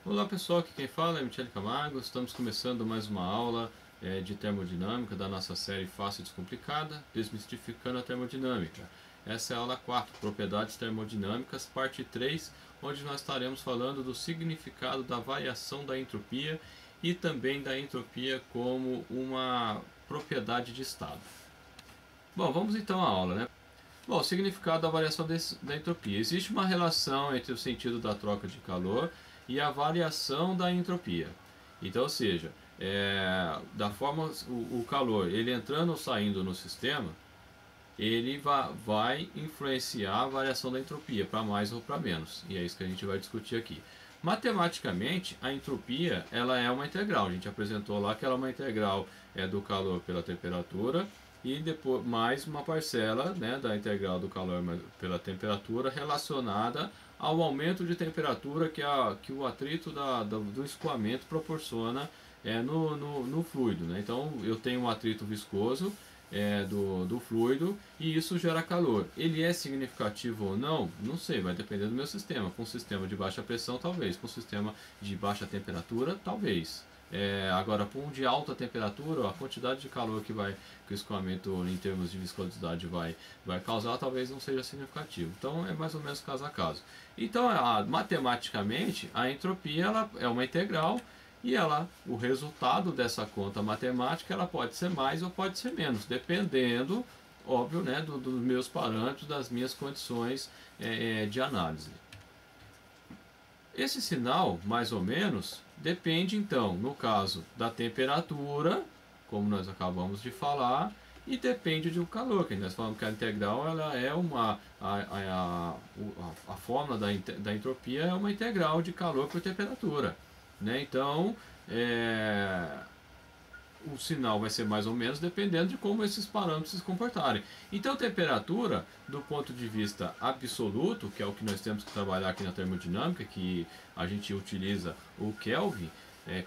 Olá pessoal, aqui quem fala é Michele Camargo. Estamos começando mais uma aula de termodinâmica da nossa série Fácil e Descomplicada, Desmistificando a Termodinâmica. Essa é a aula 4, Propriedades Termodinâmicas, parte 3, onde nós estaremos falando do significado da variação da entropia e também da entropia como uma propriedade de estado. Bom, vamos então à aula, né? Bom, o significado da variação da entropia. Existe uma relação entre o sentido da troca de calor e a variação da entropia. Então, ou seja, da forma o calor ele entrando ou saindo no sistema, ele vai influenciar a variação da entropia para mais ou para menos. E é isso que a gente vai discutir aqui. Matematicamente, a entropia ela é uma integral. A gente apresentou lá que ela é uma integral do calor pela temperatura e depois mais uma parcela, né, da integral do calor pela temperatura relacionada ao aumento de temperatura que o atrito do escoamento proporciona no fluido. Né? Então eu tenho um atrito viscoso do fluido e isso gera calor. Ele é significativo ou não? Não sei, vai depender do meu sistema. Com um sistema de baixa pressão, talvez. Com um sistema de baixa temperatura, talvez. Agora, para um de alta temperatura, a quantidade de calor que o escoamento em termos de viscosidade vai causar talvez não seja significativo. Então é mais ou menos caso a caso. Então, matematicamente, a entropia ela é uma integral e o resultado dessa conta matemática ela pode ser mais ou pode ser menos, dependendo, óbvio, né, dos meus parâmetros, das minhas condições de análise. Esse sinal, mais ou menos, depende então, no caso, da temperatura, como nós acabamos de falar, e depende do calor, que nós falamos que a integral ela é a fórmula da entropia é uma integral de calor por temperatura. Né? Então, o sinal vai ser mais ou menos dependendo de como esses parâmetros se comportarem. Então, temperatura, do ponto de vista absoluto, que é o que nós temos que trabalhar aqui na termodinâmica, que a gente utiliza o Kelvin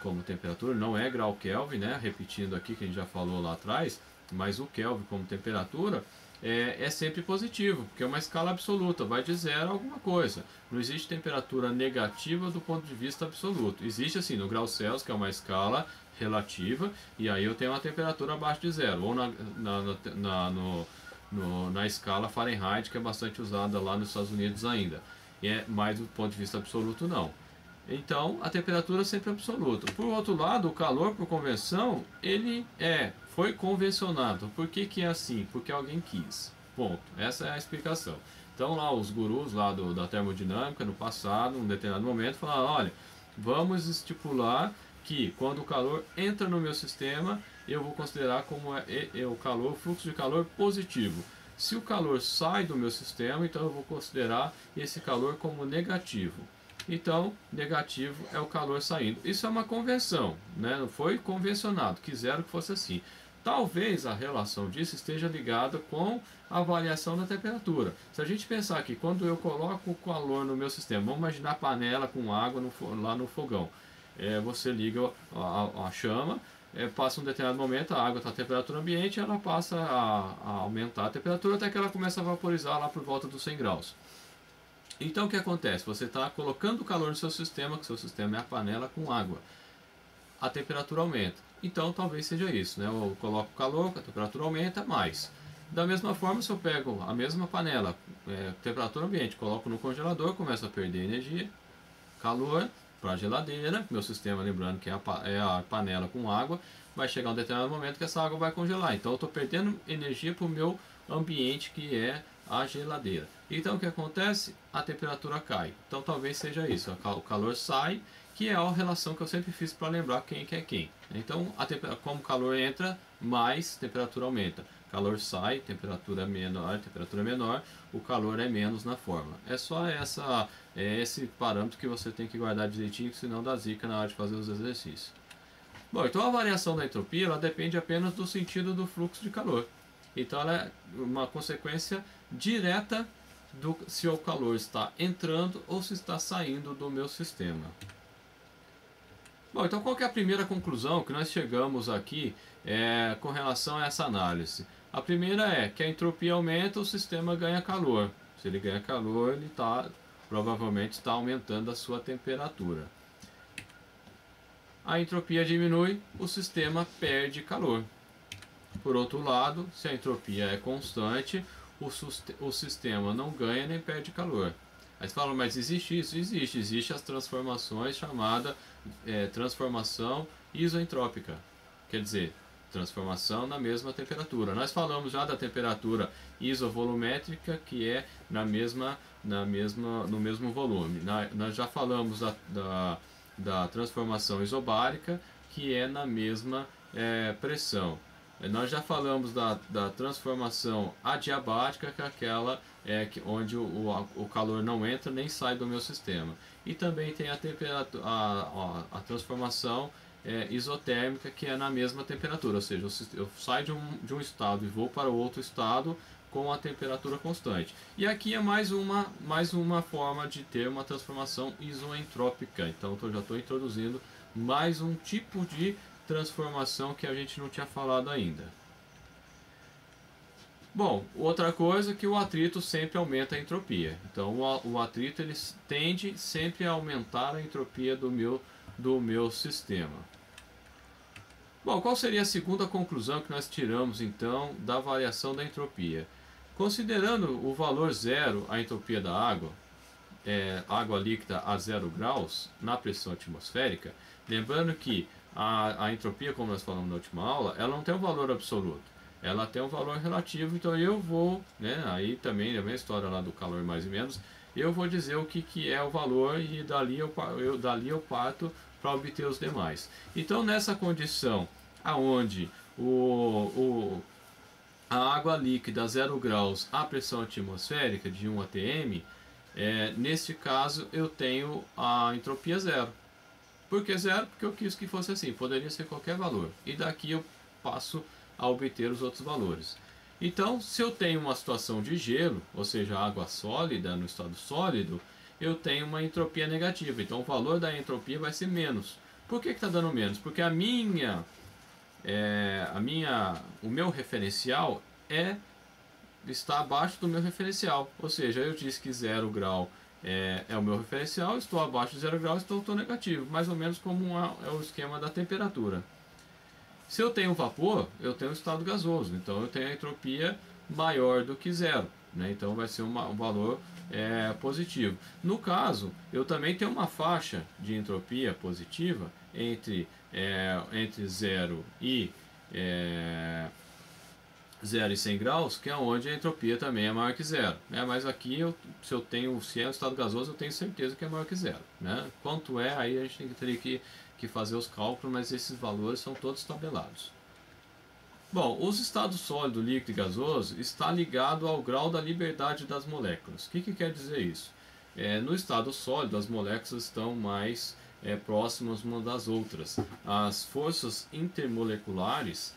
como temperatura, não é grau Kelvin, né? Repetindo aqui que a gente já falou lá atrás, mas o Kelvin como temperatura é sempre positivo, porque é uma escala absoluta, vai de zero a alguma coisa. Não existe temperatura negativa do ponto de vista absoluto. Existe assim no grau Celsius, que é uma escala relativa, e aí eu tenho uma temperatura abaixo de zero, ou na escala Fahrenheit, que é bastante usada lá nos Estados Unidos ainda. Mas do ponto de vista absoluto, não. Então, a temperatura é sempre absoluta. Por outro lado, o calor, por convenção, ele foi convencionado. Por que é assim? Porque alguém quis. Ponto. Essa é a explicação. Então, lá os gurus lá da termodinâmica, no passado, num determinado momento, falaram, olha, vamos estipular que quando o calor entra no meu sistema, eu vou considerar como o fluxo de calor positivo. Se o calor sai do meu sistema, então eu vou considerar esse calor como negativo. Então, negativo é o calor saindo. Isso é uma convenção, né? Não foi convencionado, quiseram que fosse assim. Talvez a relação disso esteja ligada com a variação da temperatura. Se a gente pensar que quando eu coloco o calor no meu sistema, vamos imaginar a panela com água lá no fogão. Você liga a chama, passa um determinado momento, a água está a temperatura ambiente, ela passa a aumentar a temperatura até que ela começa a vaporizar lá por volta dos 100 graus. Então o que acontece? Você está colocando calor no seu sistema, que o seu sistema é a panela com água. A temperatura aumenta. Então talvez seja isso, né? Eu coloco calor, a temperatura aumenta mais. Da mesma forma, se eu pego a mesma panela, temperatura ambiente, coloco no congelador, começa a perder energia, calor para a geladeira, meu sistema, lembrando que é a panela com água, vai chegar um determinado momento que essa água vai congelar. Então eu estou perdendo energia para o meu ambiente, que é a geladeira. Então o que acontece? A temperatura cai. Então talvez seja isso, o calor sai, que é a relação que eu sempre fiz para lembrar quem que é quem. Então, como o calor entra, mais temperatura aumenta. Calor sai, temperatura é menor, o calor é menos na fórmula. É só esse parâmetro que você tem que guardar direitinho, senão dá zica na hora de fazer os exercícios. Bom, então a variação da entropia ela depende apenas do sentido do fluxo de calor. Então ela é uma consequência direta do se o calor está entrando ou se está saindo do meu sistema. Bom, então qual que é a primeira conclusão que nós chegamos aqui com relação a essa análise? A primeira é que a entropia aumenta, o sistema ganha calor. Se ele ganha calor, ele provavelmente está aumentando a sua temperatura. a entropia diminui, o sistema perde calor. Por outro lado, se a entropia é constante, o sistema não ganha nem perde calor. Aí você fala, mas existe isso? Existe. Existe as transformações chamada transformação isoentrópica. Quer dizer, transformação na mesma temperatura. Nós falamos já da temperatura isovolumétrica, que é no mesmo volume. Nós já falamos da transformação isobárica, que é na mesma pressão. Nós já falamos da transformação adiabática, que é aquela onde o calor não entra nem sai do meu sistema. E também tem a transformação isotérmica, que é na mesma temperatura, ou seja, eu saio de um estado e vou para o outro estado com a temperatura constante. E aqui é mais uma forma de ter uma transformação isoentrópica. Então eu já estou introduzindo mais um tipo de transformação que a gente não tinha falado ainda. Bom, outra coisa é que o atrito sempre aumenta a entropia. Então o atrito ele tende sempre a aumentar a entropia do meu sistema. Bom, qual seria a segunda conclusão que nós tiramos então da variação da entropia? Considerando o valor zero, a entropia da água, água líquida a 0 graus na pressão atmosférica, lembrando que a entropia, como nós falamos na última aula, ela não tem um valor absoluto, ela tem um valor relativo. Então eu vou, aí também a mesma história lá do calor mais ou menos, eu vou dizer o que é o valor e dali eu parto para obter os demais. Então nessa condição aonde a água líquida a 0 graus a pressão atmosférica de 1 atm, neste caso eu tenho a entropia zero. Por que zero? Porque eu quis que fosse assim, poderia ser qualquer valor. E daqui eu passo a obter os outros valores. Então, se eu tenho uma situação de gelo, ou seja, água sólida no estado sólido, eu tenho uma entropia negativa. Então, o valor da entropia vai ser menos. Por que está dando menos? Porque o meu referencial está abaixo do meu referencial. Ou seja, eu disse que 0 grau é o meu referencial, estou abaixo de 0 graus, então estou negativo. Mais ou menos como é o esquema da temperatura. Se eu tenho vapor, eu tenho um estado gasoso, então eu tenho a entropia maior do que zero, então vai ser um valor positivo. No caso, eu também tenho uma faixa de entropia positiva entre 0 e 100 graus, que é onde a entropia também é maior que zero. Mas aqui, se é um estado gasoso, eu tenho certeza que é maior que zero. Quanto aí a gente teria que fazer os cálculos, mas esses valores são todos tabelados. Bom, os estados sólido, líquido e gasoso está ligado ao grau da liberdade das moléculas. O que quer dizer isso? No estado sólido, as moléculas estão mais próximas umas das outras. As forças intermoleculares,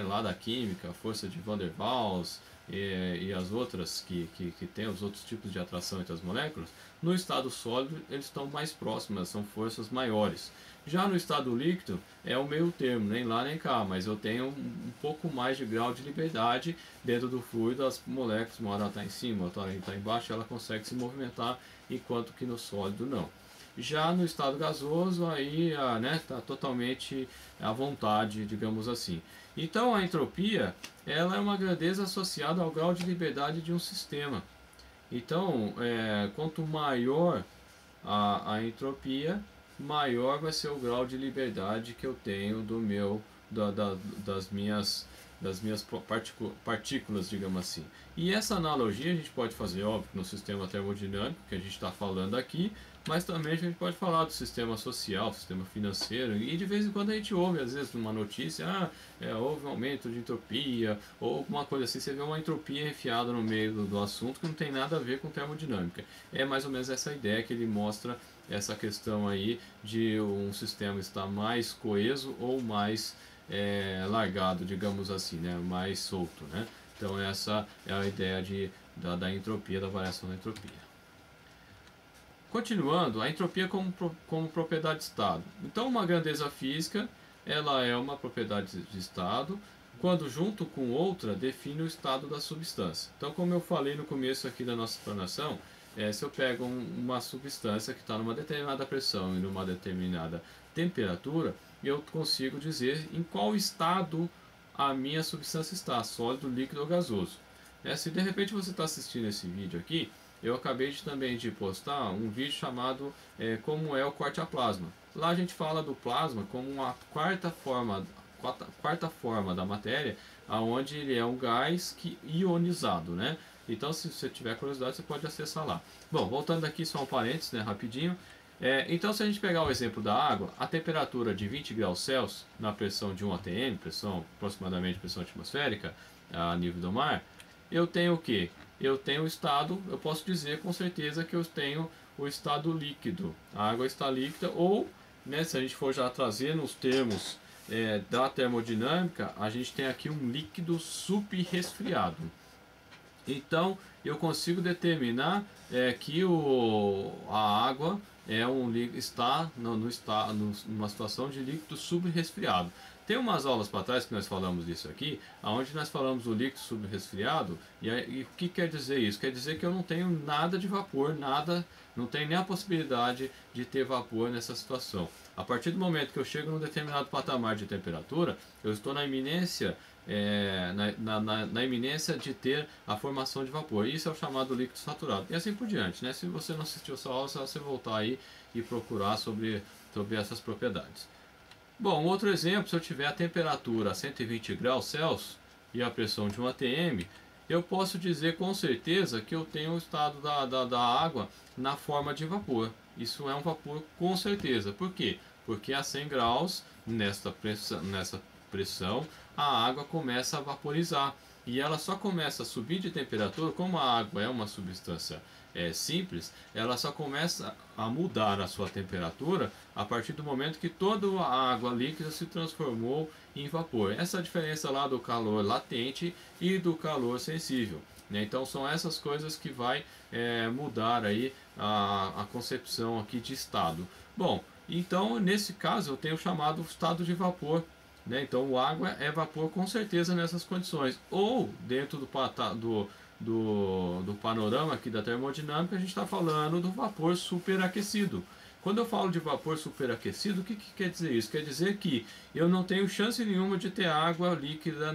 lá da química, a força de Van der Waals e as outras que tem os outros tipos de atração entre as moléculas, no estado sólido eles estão mais próximas, são forças maiores. Já no estado líquido é o meio termo, nem lá nem cá, mas eu tenho um pouco mais de grau de liberdade dentro do fluido. As moléculas, uma hora está em cima, outra hora está embaixo, ela consegue se movimentar, enquanto que no sólido não. Já no estado gasoso, aí está totalmente à vontade, digamos assim. Então a entropia ela é uma grandeza associada ao grau de liberdade de um sistema. Então, quanto maior a entropia, maior vai ser o grau de liberdade que eu tenho das minhas partículas, digamos assim. E essa analogia a gente pode fazer, óbvio, no sistema termodinâmico que a gente está falando aqui, mas também a gente pode falar do sistema social, sistema financeiro, e de vez em quando a gente ouve, às vezes, numa notícia, houve um aumento de entropia, ou alguma coisa assim, você vê uma entropia enfiada no meio do assunto que não tem nada a ver com termodinâmica. É mais ou menos essa ideia que ele mostra, essa questão aí de um sistema estar mais coeso ou mais largado, digamos assim, mais solto, Então essa é a ideia da entropia, da variação da entropia. Continuando, a entropia como propriedade de estado. Então uma grandeza física, ela é uma propriedade de estado, quando junto com outra define o estado da substância. Então, como eu falei no começo aqui da nossa explanação, se eu pego uma substância que está numa determinada pressão e numa determinada temperatura, eu consigo dizer em qual estado a minha substância está, sólido, líquido ou gasoso. Se de repente você está assistindo esse vídeo aqui, eu acabei também de postar um vídeo chamado Como é o corte a plasma. Lá a gente fala do plasma como uma quarta forma da matéria, aonde ele é um gás ionizado, né? Então, se você tiver curiosidade, você pode acessar lá. Bom, voltando aqui, só um parênteses, né, rapidinho. Então, se a gente pegar o exemplo da água, a temperatura de 20 graus Celsius, na pressão de 1 atm, aproximadamente pressão atmosférica, a nível do mar, eu tenho o que? Eu tenho o estado, eu posso dizer com certeza que eu tenho o estado líquido. A água está líquida, ou, né, se a gente for já trazer nos termos da termodinâmica, a gente tem aqui um líquido subresfriado. Então, eu consigo determinar que a água está numa situação de líquido subresfriado. Tem umas aulas para trás que nós falamos disso aqui, onde nós falamos do líquido subresfriado, e o que quer dizer isso? Quer dizer que eu não tenho nada de vapor, não tenho nem a possibilidade de ter vapor nessa situação. A partir do momento que eu chego num determinado patamar de temperatura, eu estou na iminência na iminência de ter a formação de vapor. Isso é o chamado líquido saturado. E assim por diante, né? Se você não assistiu essa aula, é só você voltar aí e procurar sobre essas propriedades. Bom, outro exemplo, se eu tiver a temperatura a 120 graus Celsius e a pressão de 1 atm, eu posso dizer com certeza que eu tenho o estado da água na forma de vapor. Isso é um vapor com certeza. Por quê? Porque a 100 graus, nessa pressão, a água começa a vaporizar. E ela só começa a subir de temperatura, como a água é uma substância simples, ela só começa a mudar a sua temperatura a partir do momento que toda a água líquida se transformou em vapor. Essa é a diferença lá do calor latente e do calor sensível, né? Então são essas coisas que vai mudar aí a concepção aqui de estado. Bom, então nesse caso eu tenho o chamado estado de vapor, né? Então o água é vapor com certeza nessas condições. Ou dentro do panorama aqui da termodinâmica, a gente está falando do vapor superaquecido. Quando eu falo de vapor superaquecido, o que quer dizer isso? Quer dizer que eu não tenho chance nenhuma de ter água líquida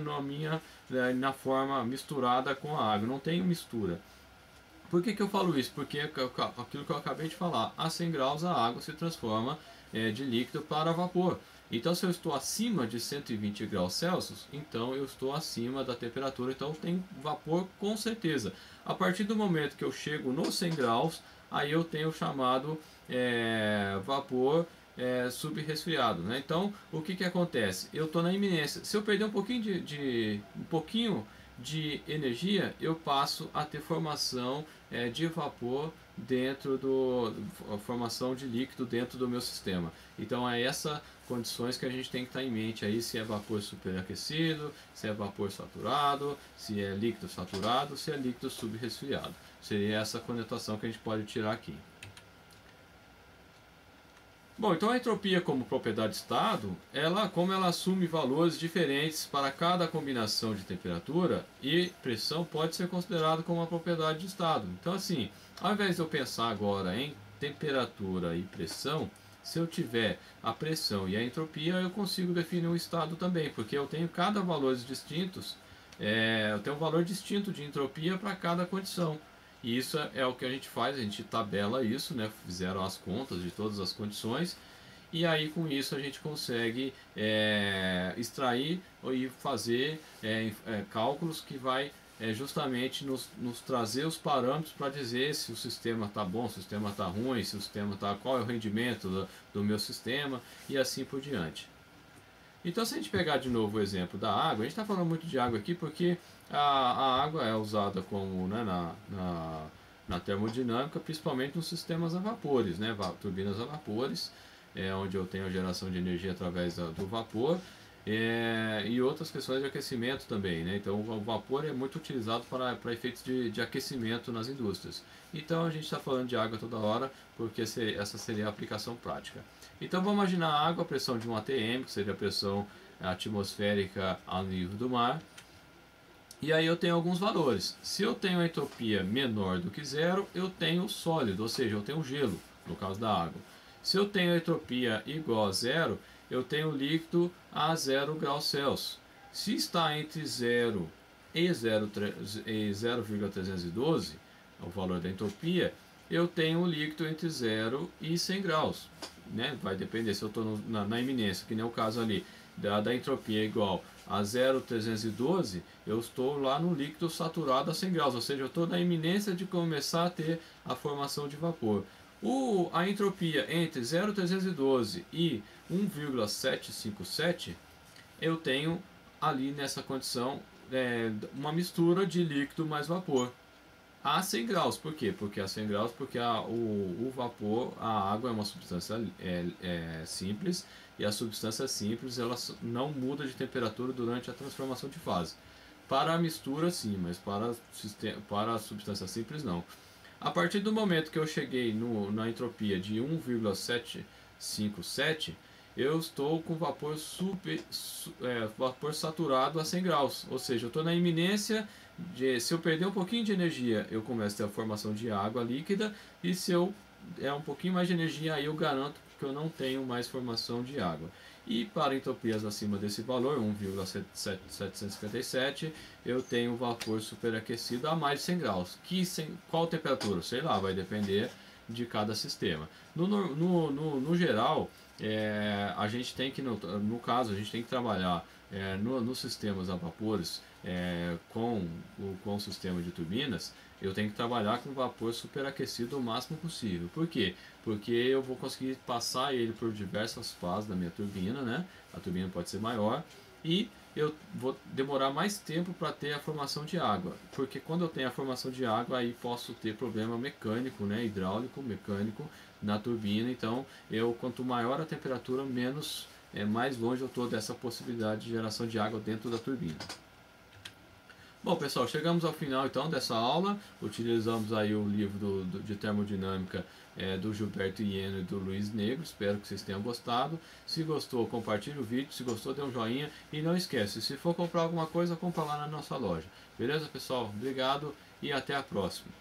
na forma misturada com a água. Não tenho mistura. Por que eu falo isso? Porque aquilo que eu acabei de falar, a 100 graus a água se transforma de líquido para vapor. Então, se eu estou acima de 120 graus Celsius, então eu estou acima da temperatura, então tem vapor com certeza. A partir do momento que eu chego nos 100 graus, aí eu tenho o chamado vapor subresfriado, né? Então, o que acontece? Eu estou na iminência. Se eu perder um pouquinho de energia, eu passo a ter formação de vapor formação de líquido dentro do meu sistema. Então é essa condições que a gente tem que estar em mente aí, se é vapor superaquecido, se é vapor saturado, se é líquido saturado, se é líquido subresfriado. Seria essa conotação que a gente pode tirar aqui. Bom, então a entropia como propriedade de estado, como ela assume valores diferentes para cada combinação de temperatura e pressão, pode ser considerado como uma propriedade de estado. Então assim, ao invés de eu pensar agora em temperatura e pressão, se eu tiver a pressão e a entropia, eu consigo definir um estado também, porque eu tenho cada valores distintos, eu tenho um valor distinto de entropia para cada condição. E isso é o que a gente faz, a gente tabela isso, né? Fizeram as contas de todas as condições, e aí com isso a gente consegue extrair e fazer cálculos que vai justamente nos trazer os parâmetros para dizer se o sistema está bom, se o sistema está ruim, se o sistema qual é o rendimento do meu sistema e assim por diante. Então, se a gente pegar de novo o exemplo da água, a gente está falando muito de água aqui porque a água é usada como, né, na termodinâmica, principalmente nos sistemas a vapores, né, turbinas a vapores, onde eu tenho a geração de energia através do vapor, e outras questões de aquecimento também, né? Então o vapor é muito utilizado para efeitos de aquecimento nas indústrias. Então a gente está falando de água toda hora porque essa seria a aplicação prática. Então vamos imaginar a água a pressão de 1 atm, que seria a pressão atmosférica ao nível do mar. E aí eu tenho alguns valores. Se eu tenho a entropia menor do que zero, eu tenho sólido, ou seja, eu tenho gelo, no caso da água. Se eu tenho a entropia igual a zero, eu tenho líquido a 0 graus Celsius. Se está entre 0 e 0,312, o valor da entropia, eu tenho um líquido entre 0 e 100 graus. Né? Vai depender se eu estou na iminência, que nem o caso ali, da entropia igual a 0,312, eu estou lá no líquido saturado a 100 graus, ou seja, eu estou na iminência de começar a ter a formação de vapor. A entropia entre 0,312 e 1,757, eu tenho ali nessa condição uma mistura de líquido mais vapor a 100 graus. Por quê? Porque a 100 graus, porque o vapor, a água é uma substância simples, e a substância simples ela não muda de temperatura durante a transformação de fase. Para a mistura sim, mas para a substância simples não. A partir do momento que eu cheguei na entropia de 1,757, eu estou com vapor saturado a 100 graus, ou seja, eu estou na iminência se eu perder um pouquinho de energia, eu começo a ter a formação de água líquida, e se eu um pouquinho mais de energia, aí eu garanto que eu não tenho mais formação de água. E para entropias acima desse valor, 1,757, eu tenho vapor superaquecido a mais de 100 graus. Qual temperatura? Sei lá, vai depender de cada sistema. No geral, a gente tem que, no caso, a gente tem que trabalhar nos sistemas a vapores com o sistema de turbinas. Eu tenho que trabalhar com vapor superaquecido o máximo possível. Por quê? Porque eu vou conseguir passar ele por diversas fases da minha turbina, né? A turbina pode ser maior e eu vou demorar mais tempo para ter a formação de água, porque quando eu tenho a formação de água, aí posso ter problema mecânico, né? Hidráulico, mecânico na turbina. Então, quanto maior a temperatura, mais longe eu estou dessa possibilidade de geração de água dentro da turbina. Bom, pessoal, chegamos ao final então dessa aula. Utilizamos aí o livro de termodinâmica do Gilberto Ieno e do Luiz Negro. Espero que vocês tenham gostado. Se gostou, compartilhe o vídeo. Se gostou, dê um joinha. E não esquece, se for comprar alguma coisa, compra lá na nossa loja. Beleza, pessoal? Obrigado e até a próxima.